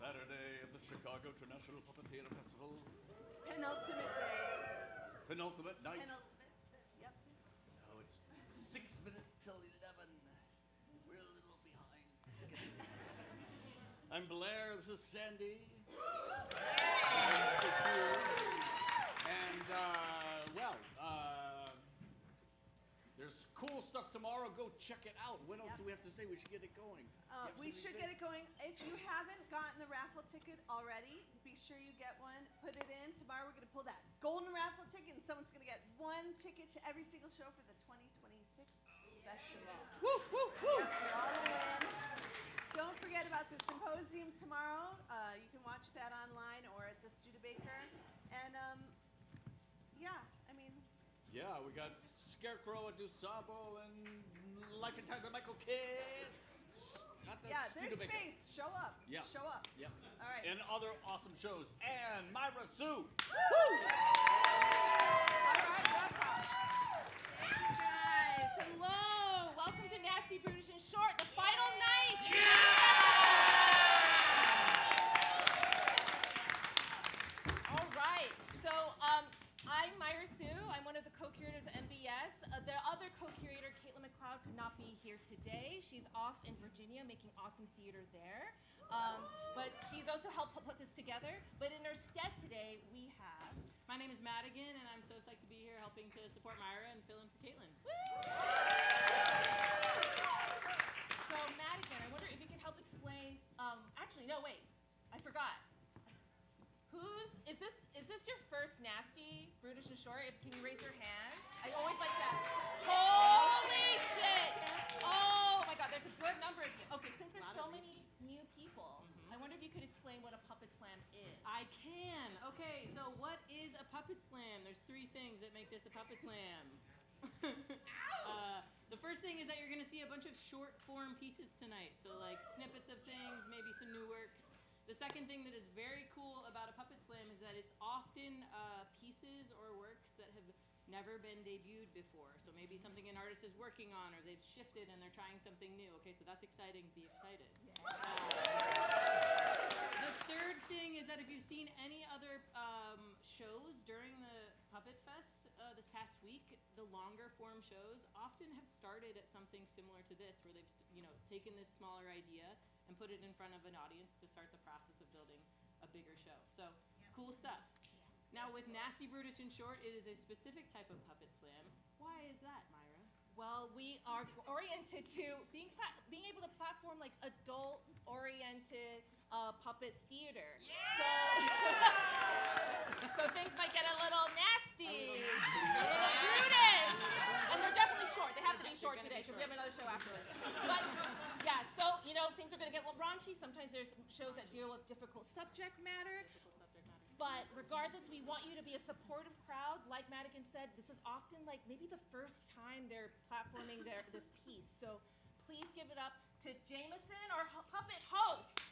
Saturday of the Chicago International Puppet Theater Festival. Penultimate day. Penultimate night. Yep. Now it's 6 minutes till 11. We're a little behind schedule. I'm Blair. This is Sandy. And, there's cool stuff tomorrow. Go check it out. What else do we have to say? We should get it going. We should get it going. If you haven't gotten a raffle ticket already, be sure you get one. Put it in. Tomorrow we're going to pull that golden raffle ticket, and someone's going to get one ticket to every single show for the 2026 festival. Woo, woo, woo. Yep, you're all going to win. Don't forget about the symposium tomorrow. You can watch that online or at the Studebaker. And, Yeah, we got Scarecrow at DuSable and Life and Times of Michael Kidd. There's space. Show up. Yeah. Show up. Yeah. All right. And other awesome shows. And Myra Sue. Woo! All right, welcome. Hey guys, hello. Welcome to Nasty, Brutish, and Short, the final night. All right. So I'm Myra Sue. I'm one of the co-curators at MBS. The other co-curator, McLeod, could not be here today. She's off in Virginia making awesome theater there. But she's also helped put this together. But in her stead today, we have... My name is Madigan, and I'm so psyched to be here helping to support Myra and fill in for Caitlin. So Madigan, I wonder if you can help explain... actually, no, wait. I forgot. Is this your first Nasty, Brutish, and Short? Can you raise your hand? I always like to... Holy shit! Oh my god, there's a good number of you. Okay, since there's so many new people, I wonder if you could explain what a puppet slam is. I can. Okay, so what is a puppet slam? There's three things that make this a puppet slam. The first thing is that you're going to see a bunch of short form pieces tonight. So like snippets of things, maybe some new works. The second thing that is very cool about a puppet slam is that it's often pieces or works that have never been debuted before. So maybe something an artist is working on, or they've shifted and they're trying something new. Okay, so that's exciting. Be excited. Yeah. The third thing is that if you've seen any other shows during the Puppet Fest this past week, the longer form shows often have started at something similar to this, where they've taken this smaller idea and put it in front of an audience to start the process of building a bigger show. So it's cool stuff. Now with Nasty, Brutish, and Short, it is a specific type of puppet slam. Why is that, Myra? Well, we are oriented to being able to platform like adult-oriented puppet theater. Yeah! So things might get a little nasty, a little brutish, and they're definitely short. They have to be short today because we have another show afterwards. But yeah, so things are going to get a little raunchy. Sometimes there's shows that deal with difficult subject matter. But regardless, we want you to be a supportive crowd. Like Madigan said, this is often like maybe the first time they're platforming this piece. So please give it up to Jameson, our puppet host.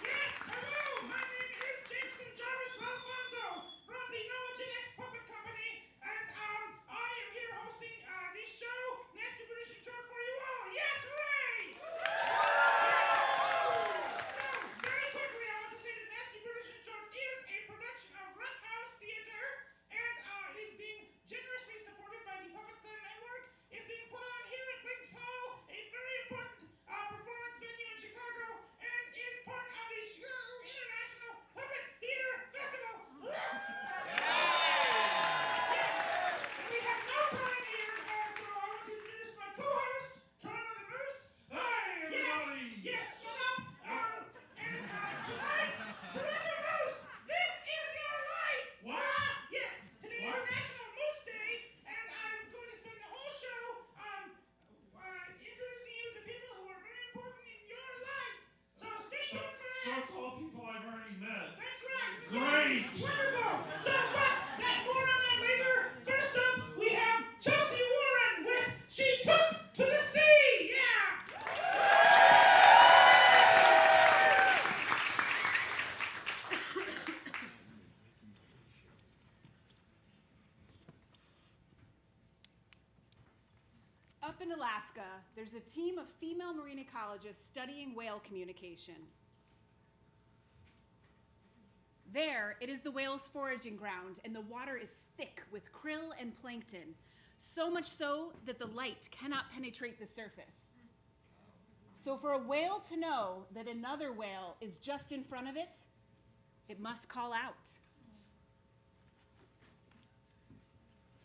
Yes, hello! My name is Jameson Jarvis Alfonso from the Ginex Puppet Company, and I am here hosting this show, Nasty, Brutish, and Short for you all. Yes, hooray! Very quickly, I want to say that Nasty, Brutish, and Short is a production of Rough House Theater and is being generously supported by the Puppet Slam Network. It's being put on here at Briggs Hall, a very important performance venue in Chicago, and is part of the Chicago International Puppet Theater Festival. And we have no time here, so I want to introduce my co-host, Truong the Moose. Hi, everybody! Yes, shut up! And tonight, Truong the Moose, this is your life! What? Yes, today is National Moose Day, and I'm going to spend the whole show introducing you to people who are very important in your life. So stay tuned for So that. it's all people I've already met. That's right. Great! Wonderful. So, more on that later. First up, we have Chelsea Warren with She Took to the Sea. Yeah. A Up in Alaska, there's a team of female marine ecologists studying whale communication. There, it is the whale's foraging ground, and the water is thick with krill and plankton, so much so that the light cannot penetrate the surface. So for a whale to know that another whale is just in front of it, it must call out.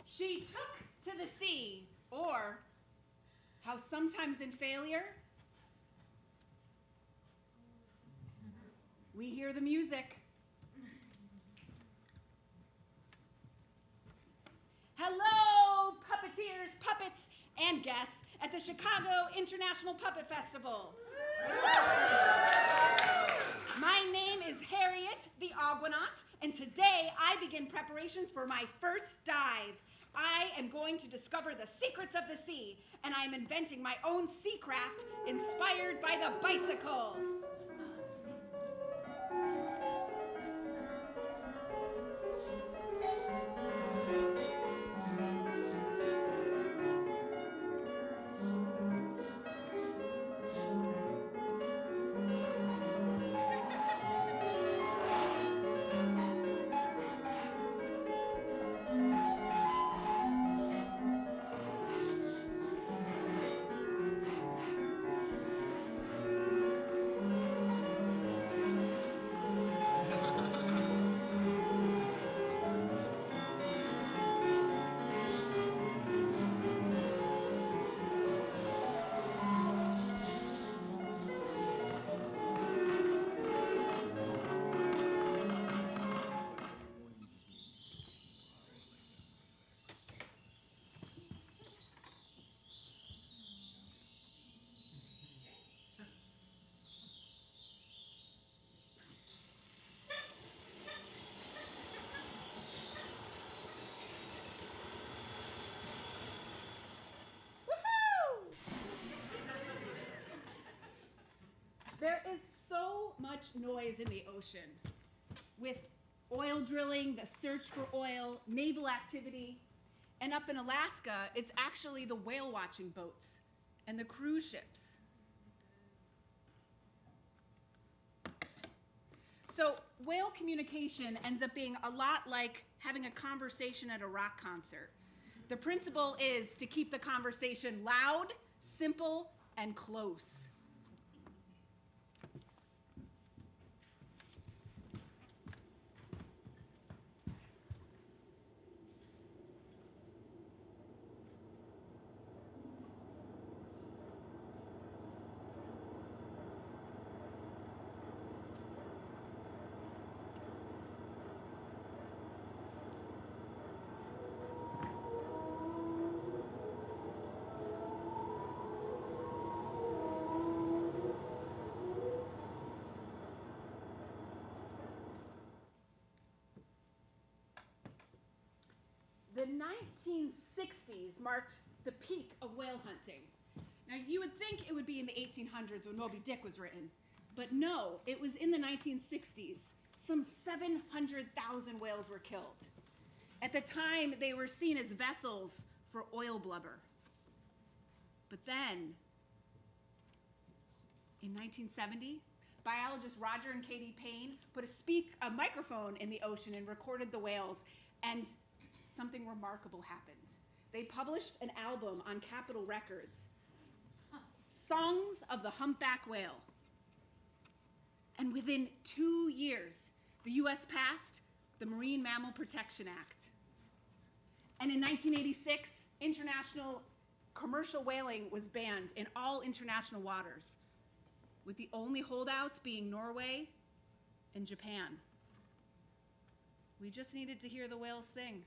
She took to the sea, or how sometimes in failure, we hear the music. Hello, puppeteers, puppets, and guests at the Chicago International Puppet Festival. My name is Harriet the Argonaut, and today I begin preparations for my first dive. I am going to discover the secrets of the sea, and I am inventing my own sea craft inspired by the bicycle. There is so much noise in the ocean, with oil drilling, the search for oil, naval activity, and up in Alaska, it's actually the whale watching boats and the cruise ships. So whale communication ends up being a lot like having a conversation at a rock concert. The principle is to keep the conversation loud, simple, and close. The 1960s marked the peak of whale hunting. Now, you would think it would be in the 1800s when Moby Dick was written, but no, it was in the 1960s. Some 700,000 whales were killed. At the time, they were seen as vessels for oil blubber. But then, in 1970, biologists Roger and Katie Payne put a microphone in the ocean and recorded the whales, and something remarkable happened. They published an album on Capitol Records, Songs of the Humpback Whale. And within 2 years, the US passed the Marine Mammal Protection Act. And in 1986, international commercial whaling was banned in all international waters, with the only holdouts being Norway and Japan. We just needed to hear the whales sing.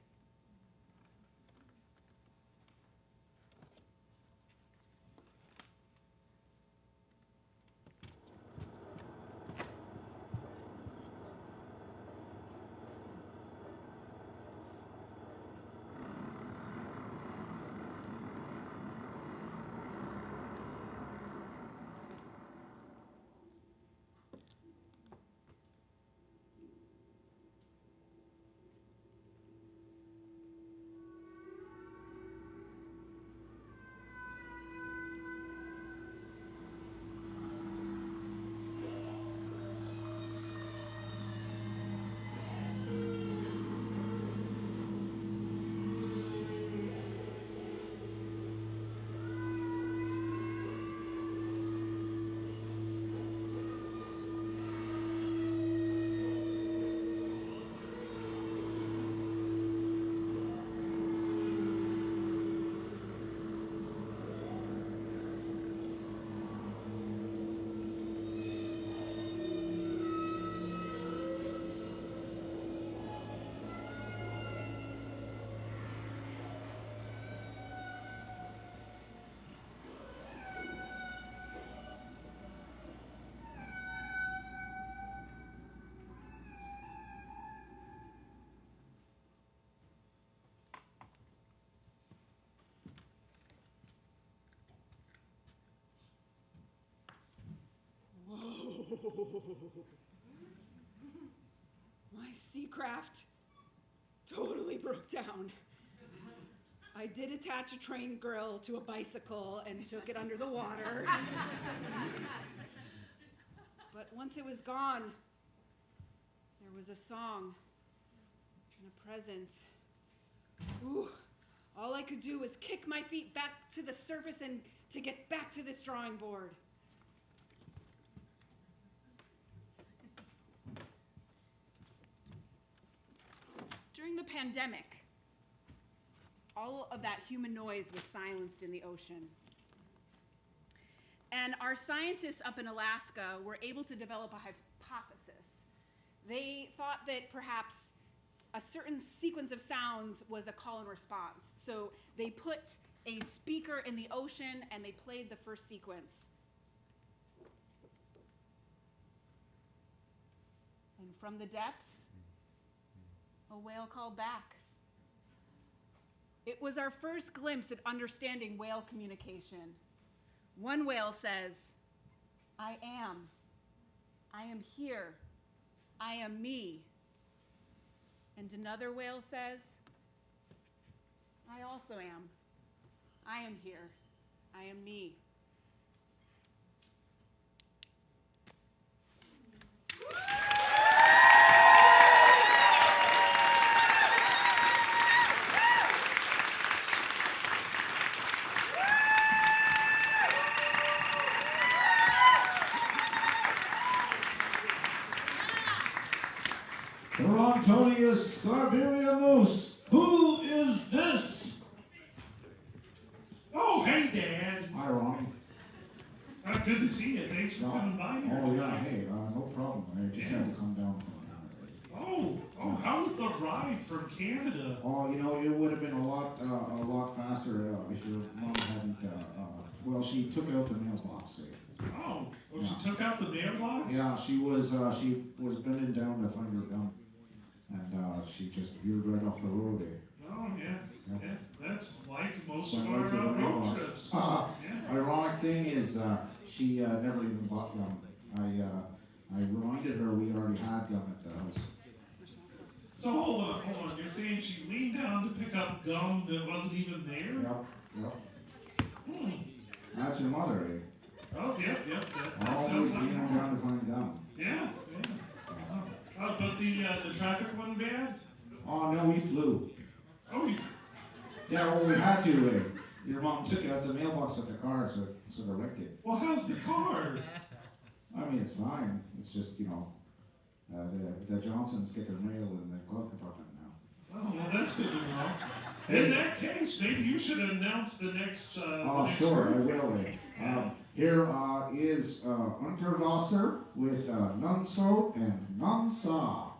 My seacraft totally broke down. I did attach a train grill to a bicycle and took it under the water. But once it was gone, there was a song and a presence. Ooh, all I could do was kick my feet back to the surface and to get back to this drawing board. During the pandemic, all of that human noise was silenced in the ocean. And our scientists up in Alaska were able to develop a hypothesis. They thought that perhaps a certain sequence of sounds was a call and response. So they put a speaker in the ocean and they played the first sequence. And from the depths, a whale called back. It was our first glimpse at understanding whale communication. One whale says, I am here, I am me. And another whale says, I also am, I am here, I am me. Antonius Scarberia Moose. Who is this? Oh, hey, Dad. Hi, Ronnie. Good to see you. Thanks for coming by here. Oh, yeah, hey, no problem. I just had to come down from Canada. Oh, how was the ride from Canada? Oh, you know, it would have been a lot faster if your mom hadn't, well, she took out the mailbox. Oh, Yeah. She took out the mailbox? Yeah, she was bending down to find her gun. And she just veered right off the road. Oh, yeah. Yeah. Yeah, that's like most Went of right to the our road mailbox. trips. Yeah. Yeah. Ironic thing is, she never even bought gum. I reminded her we already had gum at the house. So hold on. You're saying she leaned down to pick up gum that wasn't even there? Yep. Hmm. That's your mother, eh? Oh, yep. That Always sounds like leaning her. down to find gum. Yeah. But the traffic wasn't bad? Oh, no, we flew. Oh, Yeah, well, we had to. Your mom took out the mailbox at the car, so sort of wrecked it. well, how's the car? I mean, it's fine. It's just, you know, the Johnsons get their mail in the glove compartment now. Oh, well, that's good to know. In that case, maybe you should announce the next. Oh, the next sure, I group. will. Here is Unterwasser with Nunso and Nunsa.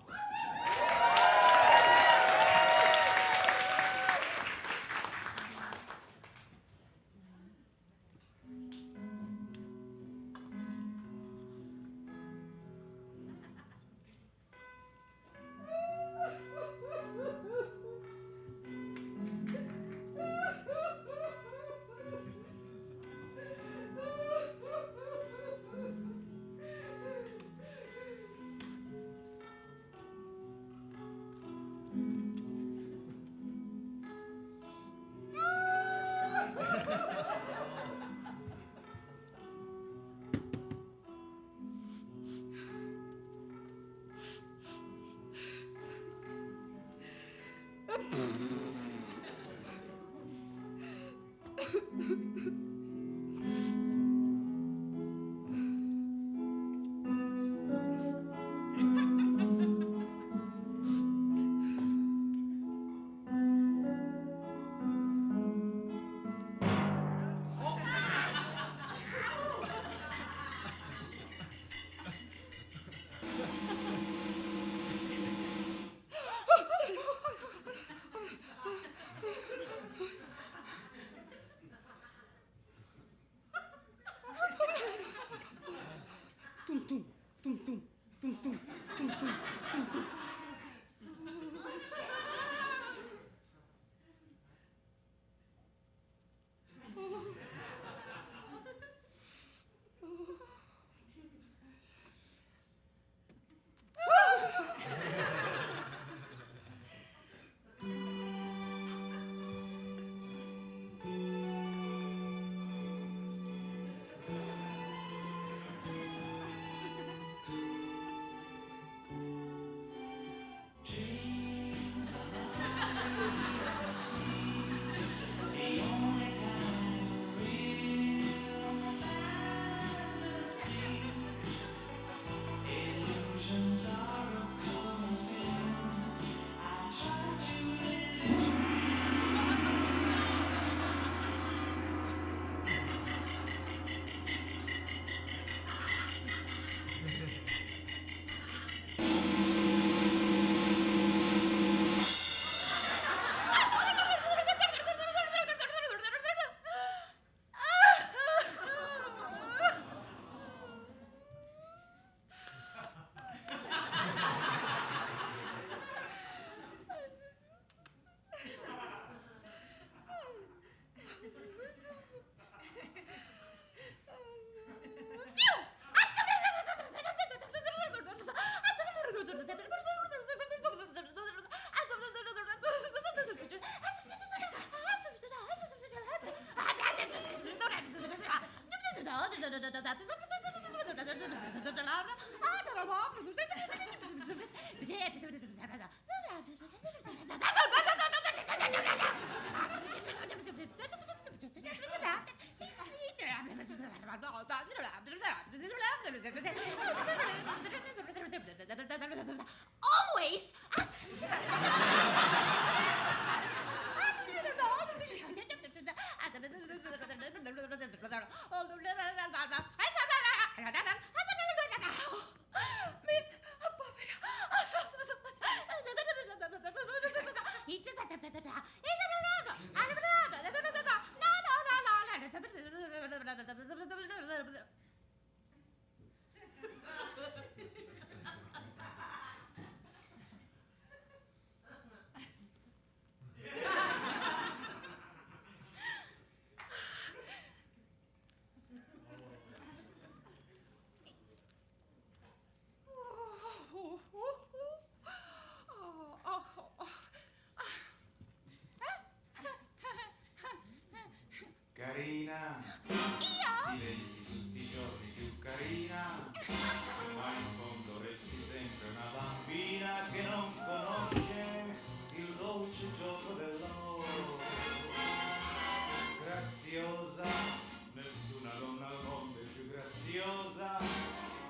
Always. Carina, diventi tutti i giorni più carina, ma in fondo resti sempre una bambina che non conosce il dolce gioco dell'amore. Graziosa, nessuna donna al mondo è più graziosa,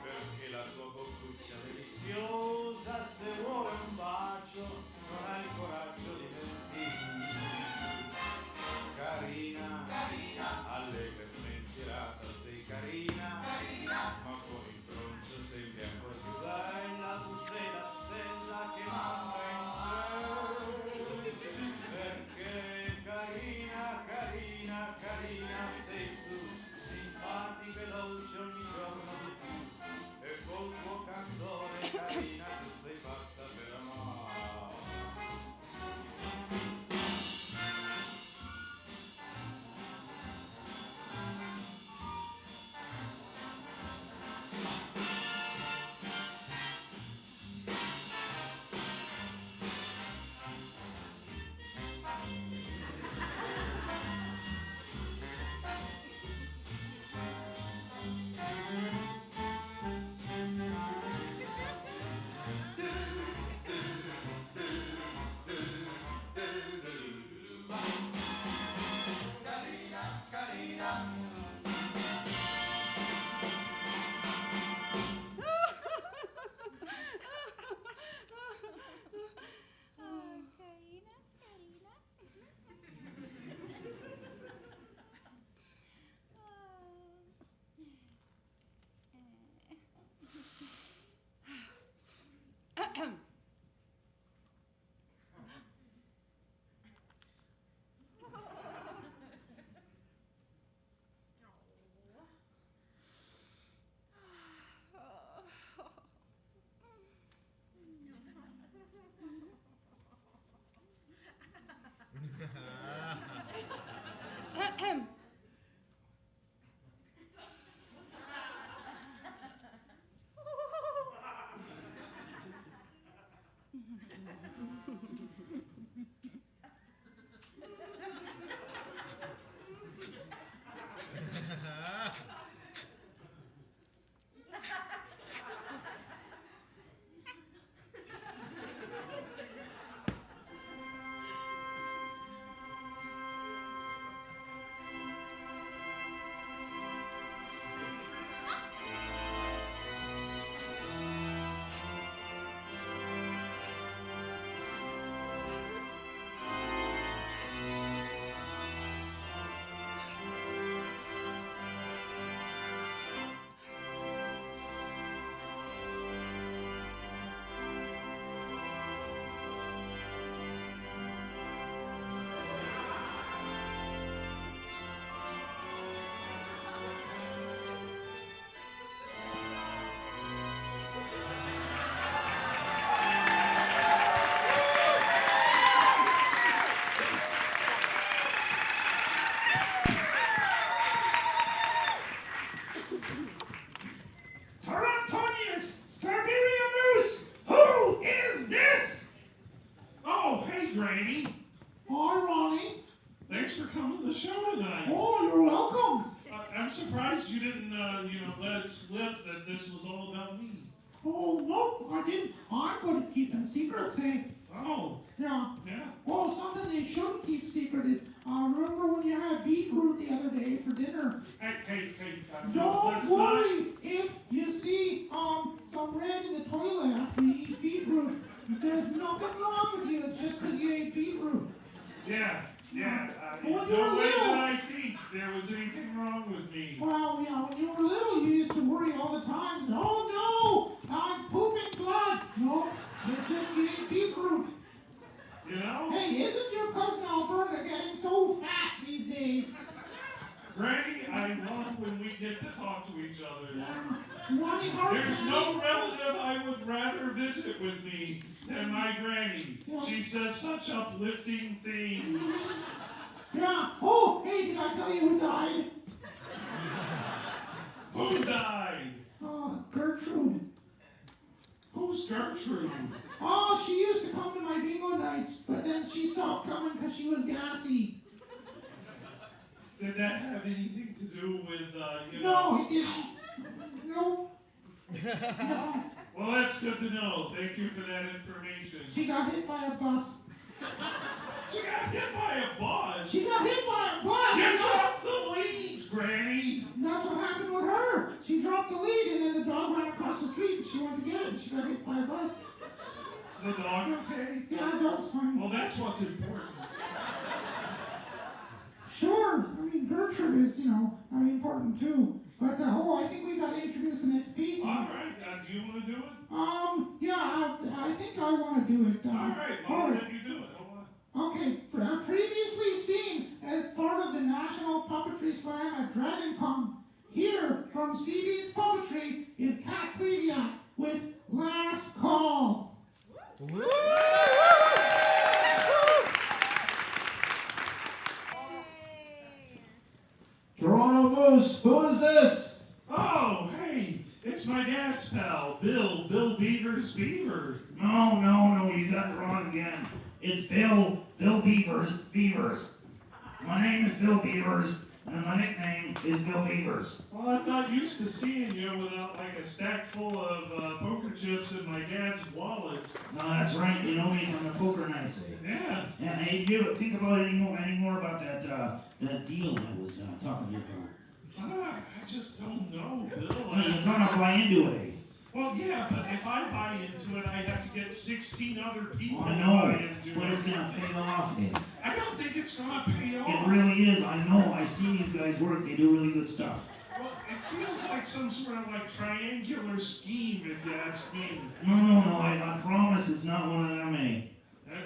perché la tua boccuccia deliziosa, se vuole un bacio, non ha il coraggio di mentire. Carina, allegra e spensierata, sei carina, ma con il troncio sembri ancora più bella, tu sei la stella che surprised you didn't, let it slip that this was all about me. Oh, no, I didn't. I'm good at keeping secrets, eh? Oh, Yeah. yeah. Oh, something they shouldn't keep secret is, remember when you had beetroot the other day for dinner? Hey, Don't worry if you see some red in the toilet after you eat beetroot. There's nothing wrong with you. It's just because you ate beetroot. Yeah. When No you were way little. did I think there was anything wrong with me. Well, yeah, when you were little, you used to worry all the time. Oh no, I'm pooping blood. No, it's just you ate beetroot. You know? Hey, isn't your cousin Alberta getting so fat these days? Granny, I love when we get to talk to each other. There's no relative I would rather visit with me than my granny. She says such uplifting things. Yeah. Oh, hey, did I tell you who died? Who died? Gertrude. Who's Gertrude? Oh, she used to come to my bingo nights, but then she stopped coming because she was gassy. Did that have anything to do with, No, it didn't. No. No. Well, that's good to know. Thank you for that information. She got hit by a bus. She got hit by a bus? She got hit by a bus! You dropped the lead, Granny! And that's what happened with her. She dropped the lead, and then the dog ran across the street, and she went to get it, and she got hit by a bus. Is the dog okay? Yeah, the dog's fine. Well, that's what's important. Sure. I mean, Gertrude is, important too. But, I think we got to introduce the next piece. All right. Do you want to do it? Yeah, I think I want to do it. All right. I'll let you do it. Hold on. Okay. Previously seen as part of the National Puppetry Slam at DragonCon. Here from CB's Puppetry is Kat Kleviak with Last Call. Woo! Toronto Moose, who is this? Oh, hey, it's my dad's pal, Bill Beaver's Beaver. No, you got it wrong again. It's Bill Beavers. My name is Bill Beavers, and my nickname is Bill Beavers. Well, I'm not used to seeing you without like a stack full of poker chips in my dad's wallet. No, that's right, you know me from the poker nights, eh? Yeah. Yeah, hey, you think about any more about that deal I was talking to you about? I just don't know, Bill. Well, you're gonna buy into it, eh? Well, yeah, but if I buy into it, I have to get 16 other people I to know, buy into but it. it's gonna pay off, eh? I don't think it's gonna pay off. It really is, I know. I see these guys work, they do really good stuff. Well, it feels like some sort of like triangular scheme, if you ask me. No, I promise it's not one of them, eh?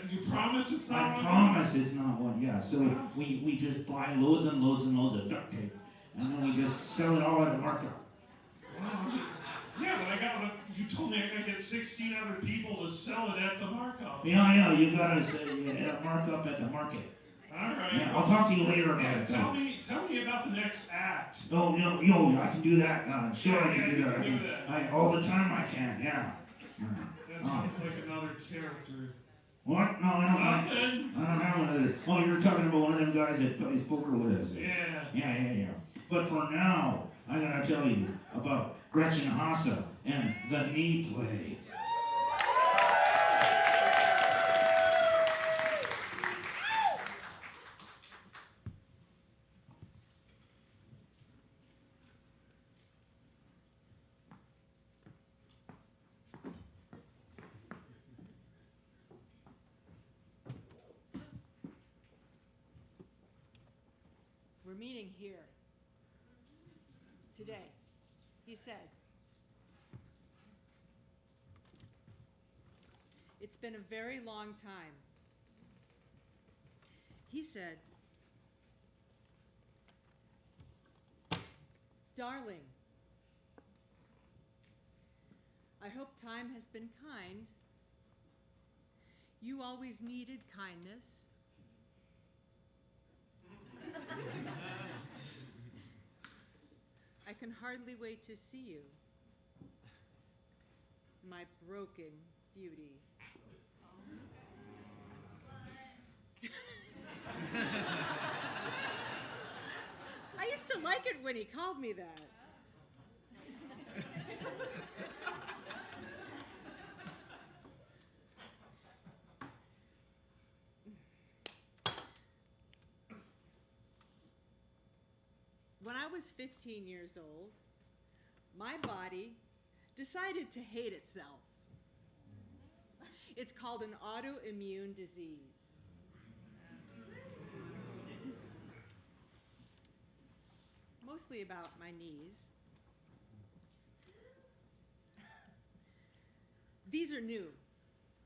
You promise it's not one? I promise it's not one, yeah. So we just buy loads and loads and loads of duct tape, and then we just sell it all at a markup. Wow. Yeah, but you told me I gotta get 16 other people to sell it at the markup. Yeah, you gotta say a markup at the market. All right. Yeah, I'll talk to you later about Yeah, it. tell me about the next act. Oh, no, I can do that. Sure, I can do that. All the time I can, yeah. That sounds like another character. What? No, I don't Nothing. I don't have another. Oh, you're talking about one of them guys that plays poker with us. Yeah. Yeah. But for now, I gotta tell you about Gretchen Hassa and the knee play. We're meeting here today, he said. It's been a very long time. He said, darling, I hope time has been kind. You always needed kindness. I can hardly wait to see you, my broken beauty. I used to to like it when he called me that. When I was 15 years old, my body decided to hate itself. It's called an autoimmune disease. Mostly about my knees. These are new.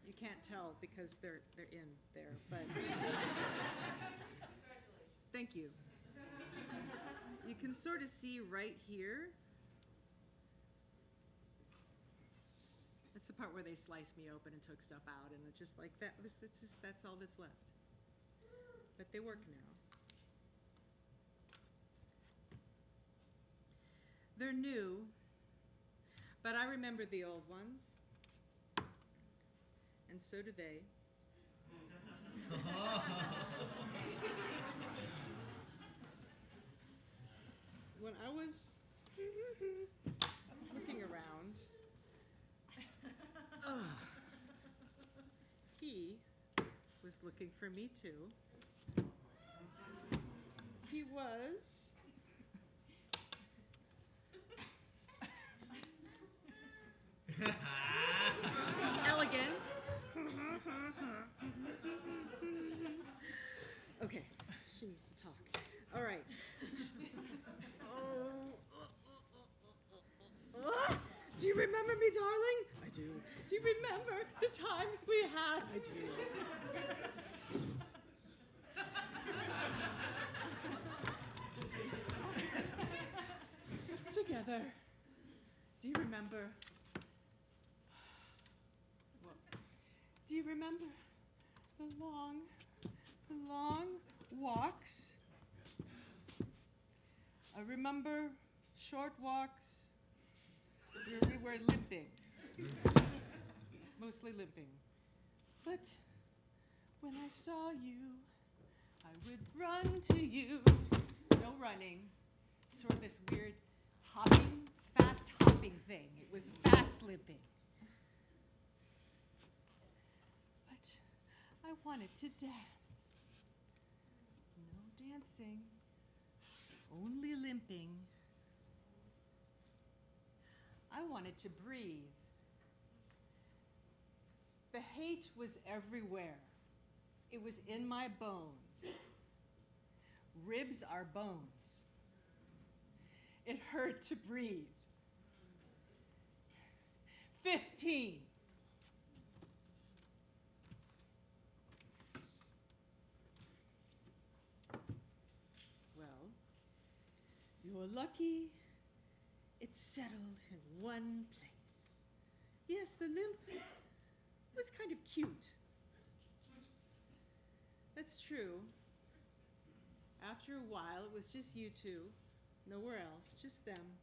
You can't tell because they're in there, but thank you. You can sort of see right here. That's the part where they sliced me open and took stuff out, and it's just like that. That's all that's left. But they work now. They're new, but I remember the old ones, and so do they. When I was looking around, he was looking for me too. He was elegant. Okay, she needs to talk. All right. Do you remember me, darling? I do. Do you remember the times we had? I do. Together. Do you remember? Well, do you remember the long walks? I remember short walks where we were limping, mostly limping. But when I saw you, I would run to you. No running, sort of this weird hopping, fast hopping thing. It was fast limping. But I wanted to dance. No dancing, only limping. I wanted to breathe. The hate was everywhere. It was in my bones. Ribs are bones. It hurt to breathe. 15. Well, you're lucky. It settled in one place. Yes, the limp was kind of cute. That's true. After a while, it was just you two, nowhere else, just them.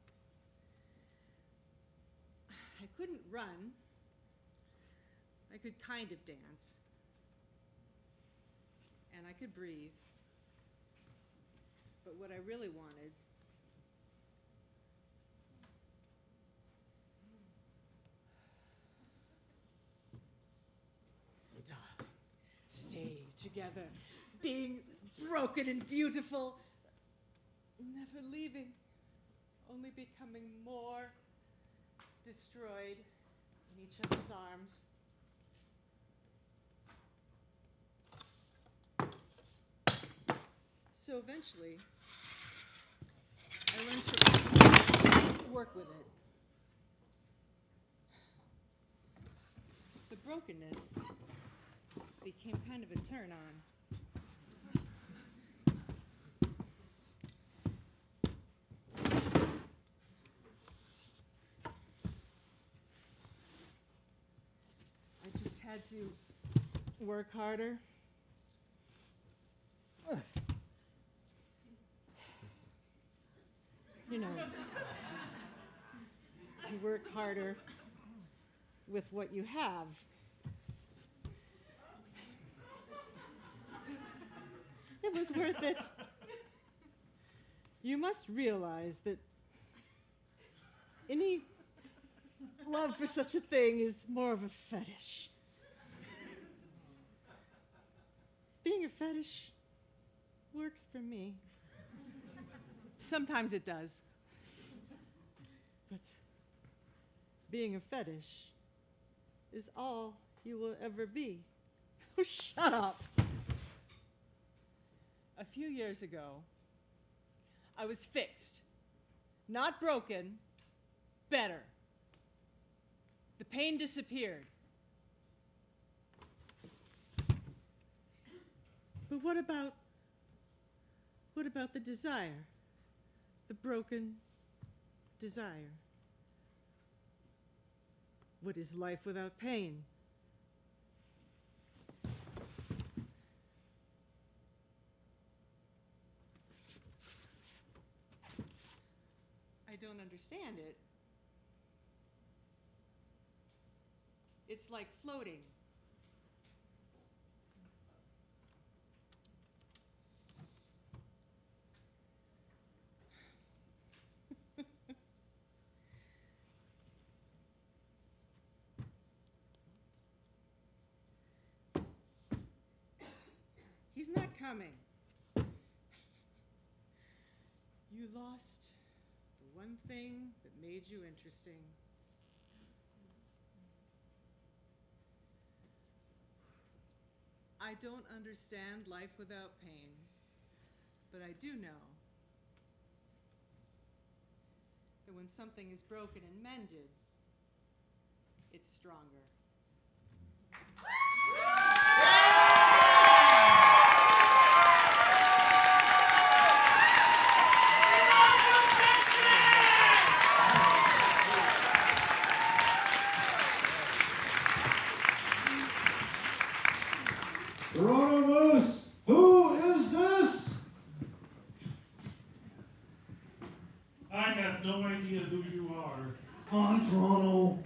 I couldn't run. I could kind of dance. And I could breathe. But what I really wanted stay together, being broken and beautiful, never leaving, only becoming more destroyed in each other's arms. So eventually, I learned to work with it. The brokenness became kind of a turn on. I just had to work harder. You know, you work harder with what you have. It was worth it. You must realize that any love for such a thing is more of a fetish. Being a fetish works for me. Sometimes it does. But being a fetish is all you will ever be. Oh, shut up. A few years ago, I was fixed. Not broken, better. The pain disappeared. But what about the desire? The broken desire? What is life without pain? I don't understand it. It's like floating. He's not coming. You lost the one thing that made you interesting. I don't understand life without pain, but I do know that when something is broken and mended, it's stronger. Rodimus, who is this? I have no idea who you are. Hi, Toronto.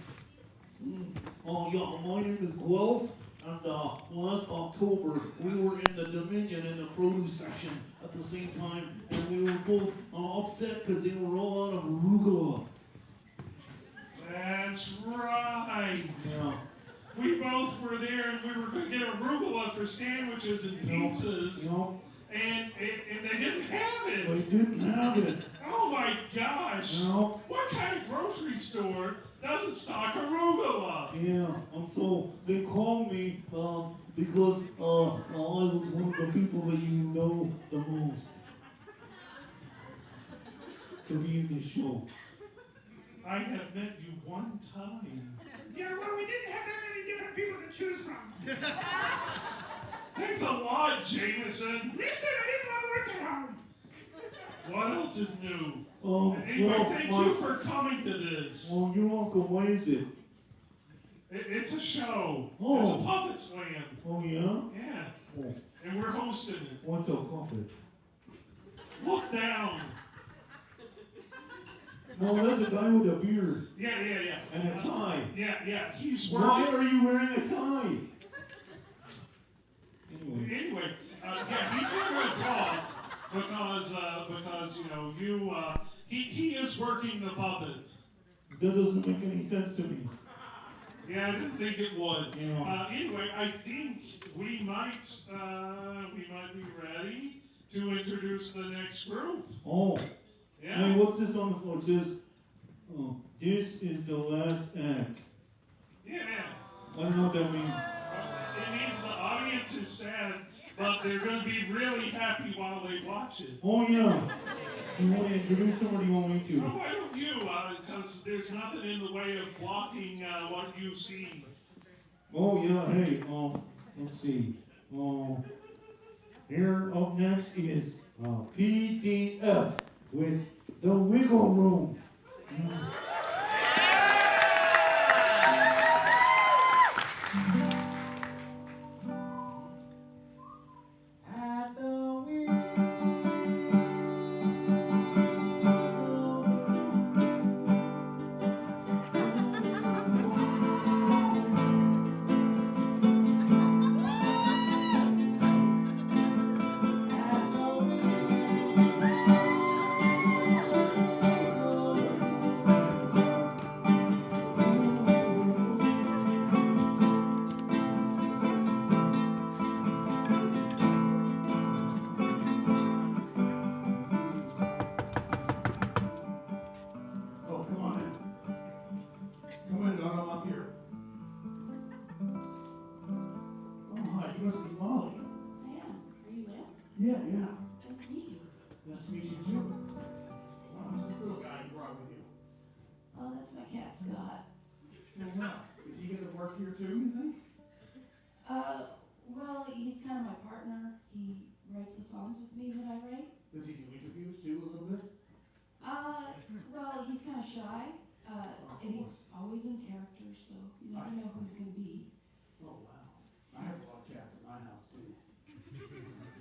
Oh, yeah, my name is Guelph, and last October we were in the Dominion in the produce section at the same time, and we were both upset because they were all out of arugula. That's right. Yeah. We both were there, and we were going to get arugula for sandwiches and pizzas, and they didn't have it. They didn't have it. Oh my gosh! No. What kind of grocery store doesn't stock arugula? Yeah, and so they called me because I was one of the people that you know the most to be in this show. I have met you one time. Yeah, well, we didn't have that many different people to choose from. Thanks a lot, Jameson. Listen, I didn't want to work that hard. What else is new? Anyway, Well, thank you for coming to this. Oh, you're welcome. What is it? It's a show. Oh. It's a puppet slam. Oh, yeah? Yeah. Oh. And we're hosting it. What's a puppet? Look down. No, that's a guy with a beard. Yeah. And a tie. Yeah. He's Why working. are you wearing a tie? Anyway, he's not going to talk because he is working the puppet. That doesn't make any sense to me. Yeah, I didn't think it would. Yeah. Anyway, I think we might be ready to introduce the next group. Oh. Yeah. Hey, what's this on the floor? It says, this is the last act. Yeah. I don't know what that means. It means the audience is sad, but they're going to be really happy while they watch it. Oh, yeah. You want to introduce them or do you want me to? Oh, why don't you? Because there's nothing in the way of blocking what you've seen. Oh, yeah, hey, let's see. Here up next is PDF with The Wiggle Room. At the my cat Scott. Oh, wow. Is he going to work here too, you think? Well, he's kind of my partner. He writes the songs with me that I write. Does he do interviews too a little bit? Well, he's kind of shy, and he's always in character, so you never know who's going to be. Oh, wow. I have a lot of cats in my house too.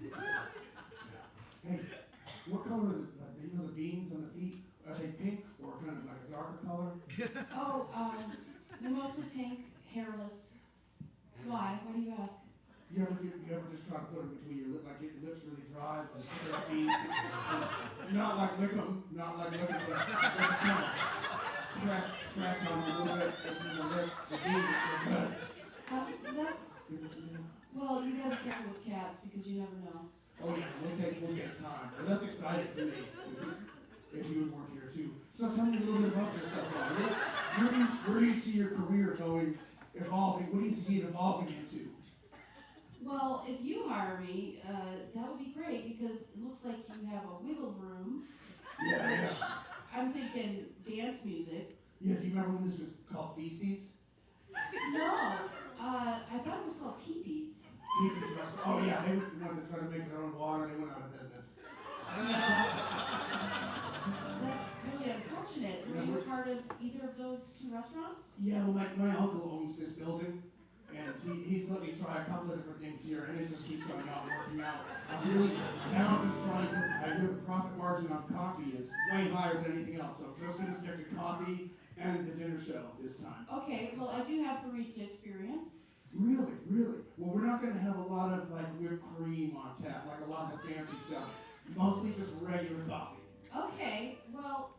Yeah. Hey, what color is it? You know the beans on the feet? Are they pink or kind of like a darker color? Oh, they're mostly pink, hairless. Why? What do you ask? You ever just try to put them between your lips, like get your lips really dry, and stick their feet, and not like lick them, but just kind of press on them a little bit between the lips. The beans are so good. Well, you gotta be careful with cats because you never know. Oh yeah, we'll get time. But that's exciting to me. If you would work here too. So tell me a little bit about yourself. Where do you see your career evolving? What do you see it evolving into? Well, if you hire me, that would be great because it looks like you have a wiggle room. Yeah. I'm thinking dance music. Yeah, do you remember when this was called Feces? No, I thought it was called Peepees. Peepees Restaurant. Oh yeah, they wanted to try to make their own water. They went out of business. That's really unfortunate. Were you a part of either of those two restaurants? Yeah, well, my uncle owns this building, and he's let me try a couple of different things here, and it just keeps going out and working out. Now I'm just trying to, I hear the profit margin on coffee is way higher than anything else, so I'm just going to stick to coffee and the dinner show this time. Okay, well, I do have barista experience. Really? Well, we're not going to have a lot of, like, whipped cream on tap, like a lot of the fancy stuff. Mostly just regular coffee. Okay, well,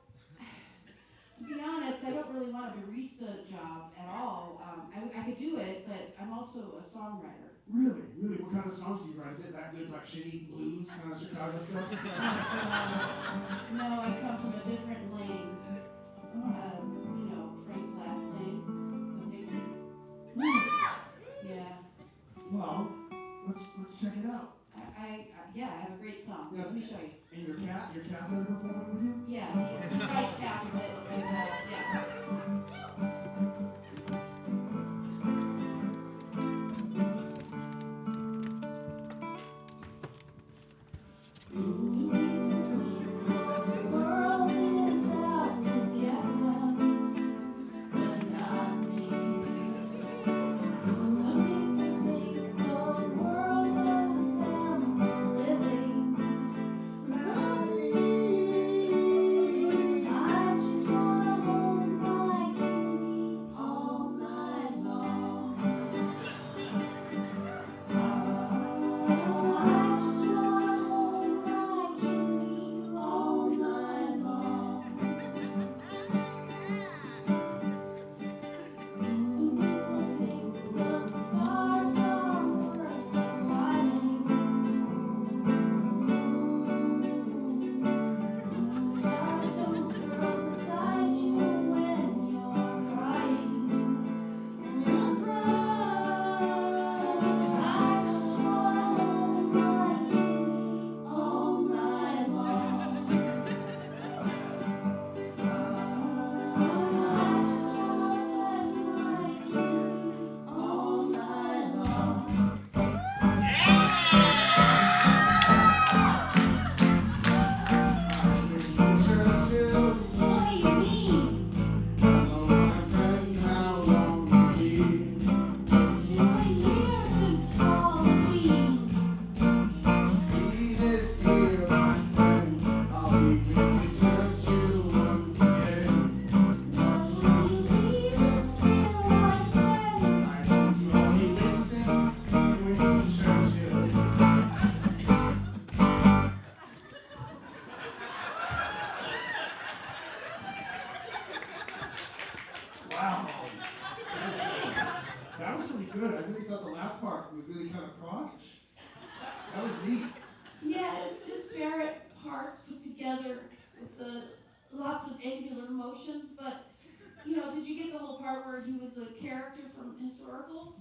to be honest, I don't really want a barista job at all. I could do it, but I'm also a songwriter. Really? What kind of songs do you write? Is it that good, like shitty blues, kind of Chicago stuff? No, I come from a different lane. Frank Black's lane, the Pixies. Yeah. Well, let's check it out. I have a great song. Yeah. Let me show you. And your cat's ever performing with you? Yeah, he writes half of it. Yeah.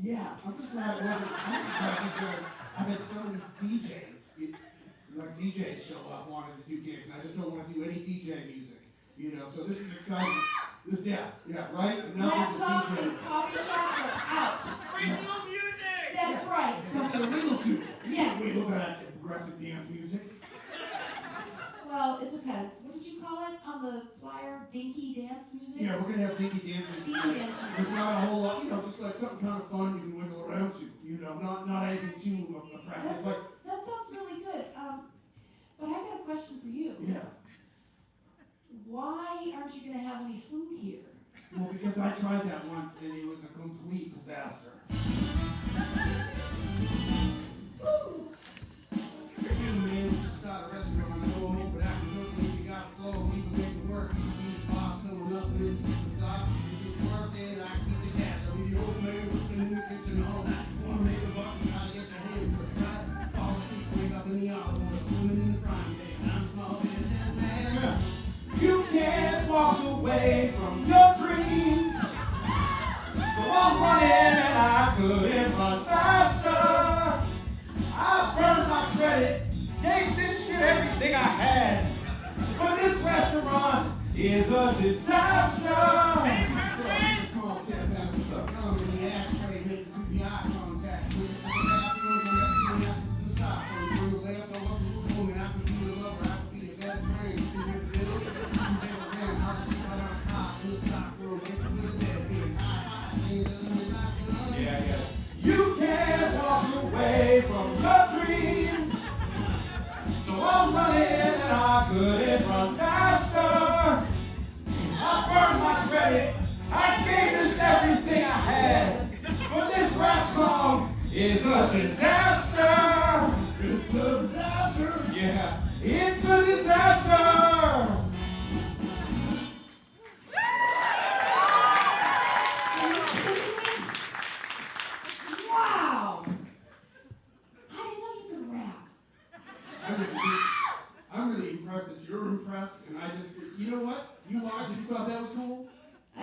Yeah, I'm just glad it wasn't. I'm just glad because I've had so many DJs, like DJs show up wanting to do gigs, and I just don't want to do any DJ music. You know, so this is exciting. Yeah, right? Laptops and coffee shops are out. Original music! That's right. Something to wiggle to. Yes. Wiggle that progressive dance music. Well, it depends. What did you call it on the flyer? Dinky dance music? Yeah, we're gonna have dinky dancing. Dinky dancing. But not a whole lot, just like something kind of fun you can wiggle around to. Not anything too oppressive. That sounds really good. But I got a question for you. Yeah. Why aren't you gonna have any food here? Well, because I tried that once and it was a complete disaster. Man, just start a restaurant, go home, but after cooking, we got flow, we can make it work. We the boss filling up with secret sauce. If you work it, I can eat the cash. I'll be the old man working in the kitchen all night. Wanna make a buck, you gotta get your hands dirty, right? Fall asleep, wake up in the hour, swimming in the frying pan. I'm small business man. You can't walk away from your dreams. So I'm running and I couldn't run faster. I burned my credit, gave this shit everything I had. But this restaurant is a disaster. Hey, my friend! You can't walk away from your dreams. So I'm running and I couldn't run faster. I burned my credit. I gave this everything I had. But this rap song is a disaster. It's a disaster. Yeah, it's a disaster. Wow! I didn't know you could rap. I'm really impressed that you're impressed, and you know what? You thought that was cool? I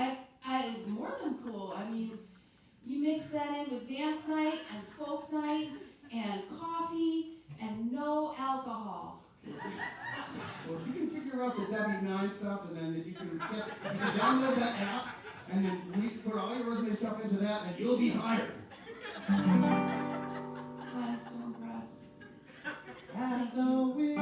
more than cool. I mean, you mix that in with dance night and folk night and coffee and no alcohol. Well, if you can figure out the W9 stuff, and then if you can download that app, and then we put all your resume stuff into that, and you'll be hired. I'm so impressed. At the wheel.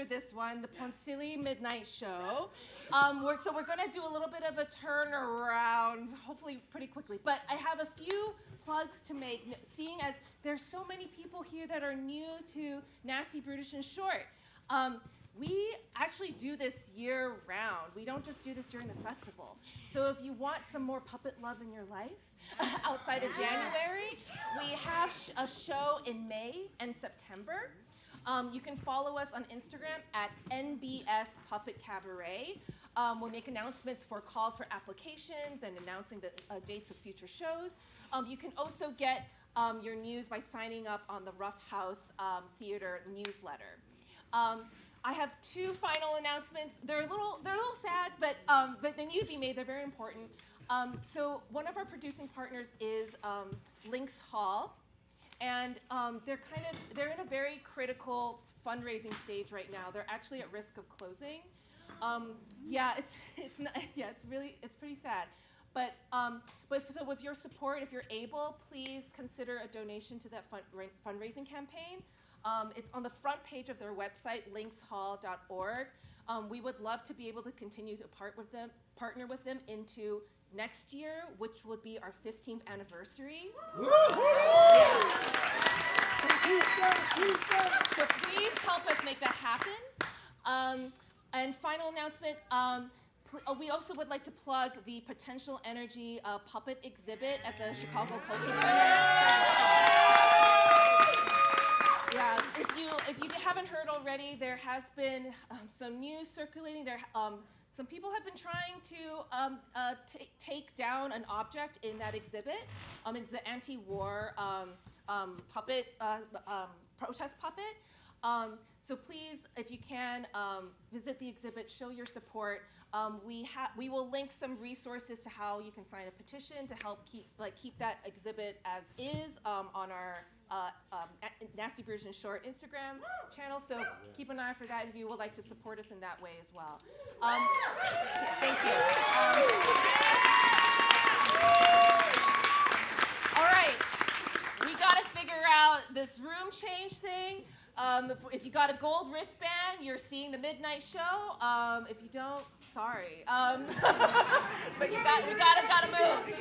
This one, the Poncili Midnight Show. So we're going to do a little bit of a turnaround, hopefully pretty quickly. But I have a few plugs to make, seeing as there's so many people here that are new to Nasty, Brutish, and Short. we actually do this year round. We don't just do this during the festival. So if you want some more puppet love in your life outside of January, we have a show in May and September. You can follow us on Instagram at NBS Puppet Cabaret. We'll make announcements for calls for applications and announcing the dates of future shows. You can also get your news by signing up on the Rough House Theater newsletter. I have two final announcements. They're a little sad, but they need to be made. They're very important. So one of our producing partners is Lynx Hall, and they're in a very critical fundraising stage right now. They're actually at risk of closing. It's pretty sad. But so with your support, if you're able, please consider a donation to that fundraising campaign. It's on the front page of their website, lynxhall.org. We would love to be able to continue to partner with them into next year, which would be our 15th anniversary. So please help us make that happen. And final announcement, we also would like to plug the Potential Energy puppet exhibit at the Chicago Culture Center. Yeah, if you haven't heard already, there has been some news circulating. Some people have been trying to take down an object in that exhibit. It's the anti-war puppet, protest puppet. So please, if you can, visit the exhibit, show your support. We will link some resources to how you can sign a petition to help keep that exhibit as is on our Nasty Brutish and Short Instagram channel. So keep an eye for that if you would like to support us in that way as well. Thank you. All right, we got to figure out this room change thing. If you got a gold wristband, you're seeing the midnight show. If you don't, sorry. But we gotta move.